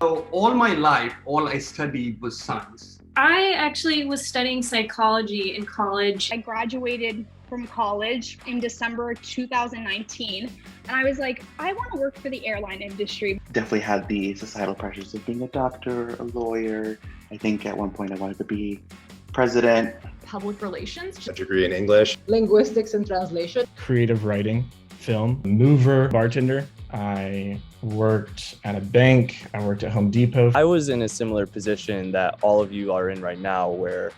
So all my life, all I studied was science. I actually was studying psychology in college. I graduated from college in December 2019, and I was like, I want to work for the airline industry. Definitely had the societal pressures of being a doctor, a lawyer. I think at one point I wanted to be president. Public relations. A degree in English. Linguistics and translation. Creative writing, film, mover, bartender. I worked at a bank. I worked at Home Depot. I was in a similar position that all of you are in right now, where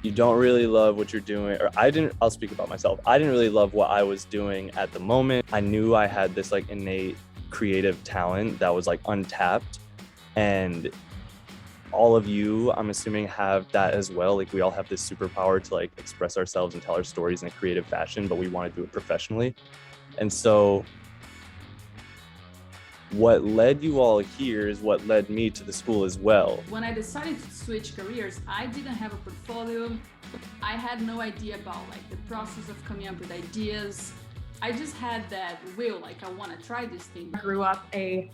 you don't really love what you're doing, or I'll speak about myself. I didn't really love what I was doing at the moment. I knew I had this like innate creative talent that was like untapped, and all of you, I'm assuming, have that as well. Like we all have this superpower to like express ourselves and tell our stories in a creative fashion, but we want to do it professionally. And so what led you all here is what led me to the school as well. When I decided to switch careers, I didn't have a portfolio. I had no idea about like the process of coming up with ideas. I just had that will, like I want to try this thing. I grew up a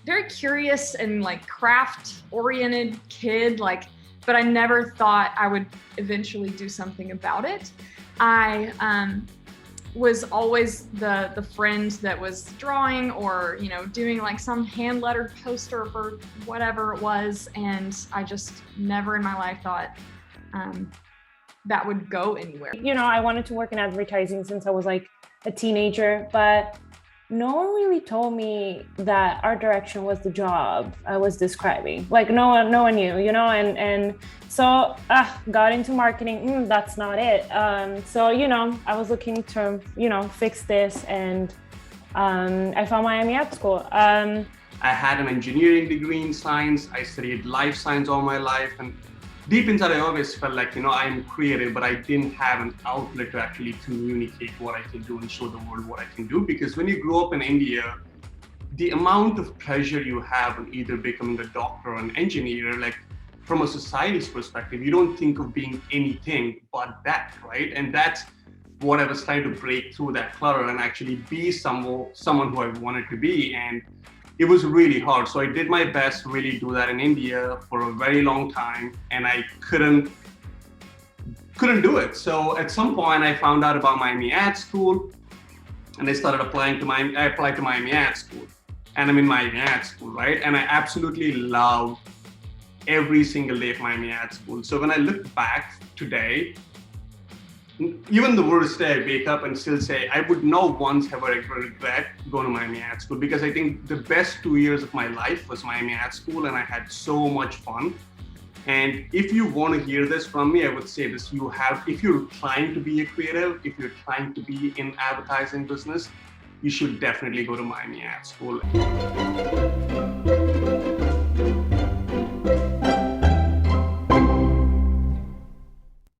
very curious and like craft-oriented kid, but I never thought I would eventually do something about it. I was always the friend that was drawing or, doing like some hand-lettered poster for whatever it was. And I just never in my life thought that would go anywhere. I wanted to work in advertising since I was like a teenager, but no one really told me that art direction was the job I was describing. Like no one knew, and so got into marketing. That's not it. So I was looking to fix this, and I found Miami Art School. I had an engineering degree in science. I studied life science all my life, and deep inside I always felt like I'm creative, but I didn't have an outlet to actually communicate what I can do and show the world what I can do. Because when you grow up in India, the amount of pleasure you have in either becoming a doctor or an engineer, like from a society's perspective, you don't think of being anything but that, right? And that's what I was trying to break through that clutter and actually be someone who I wanted to be. And it was really hard. So I did my best to really do that in India for a very long time, and I couldn't do it. So at some point I found out about Miami Art School, and I started applying to I applied to Miami Art School, and I'm in Miami Art School, right? And I absolutely love every single day of Miami Art School. So when I look back today, even the worst day I wake up and still say, I would not once ever regret going to Miami Art School, because I think the best 2 years of my life was Miami Art School, and I had so much fun. And if you want to hear this from me, I would say this: if you're trying to be a creative, if you're trying to be in advertising business, you should definitely go to Miami Art School.